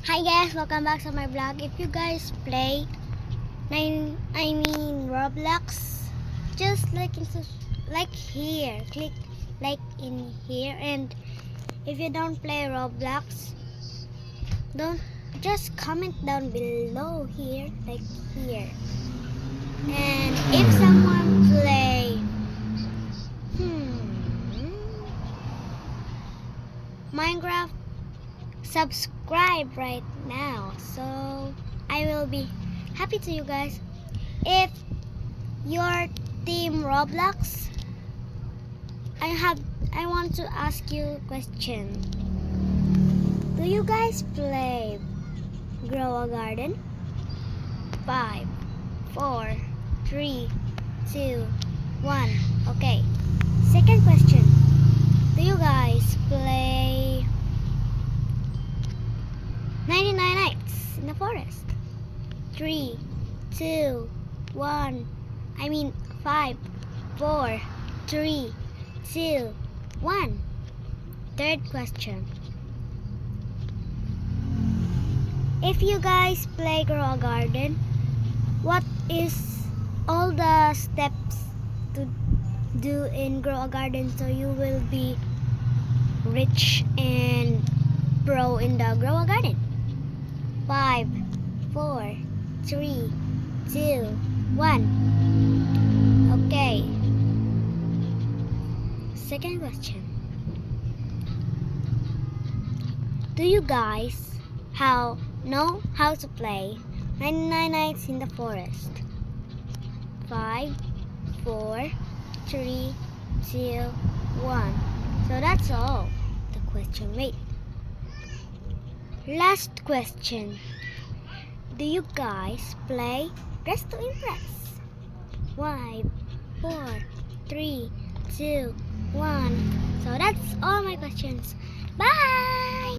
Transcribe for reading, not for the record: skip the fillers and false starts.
Hi guys, welcome back to my vlog. If you guys play Roblox, just like here, click like in here. And if you don't play Roblox, don't just comment down below here, like here. And if someone play Minecraft, subscribe right now, so I will be happy to you guys. If your team Roblox, I want to ask you a question. Do you guys play Grow a Garden? 5 4 3 2 1. Okay, second question. Do you guys play 99 Nights in the Forest? 3 2 1. 5 4 3 2 1. Third question. If you guys play Grow a Garden, what is all the steps to do in Grow a Garden so you will be rich and pro in the Grow a Garden? 5 4 3 2 1. Okay. Second question. Do you guys know how to play 99 Nights in the Forest? 5 4 3 2 1. So that's all the question. Wait. Last question. Do you guys play Dress to Impress? 5 4 3 2 1. So that's all my questions. Bye!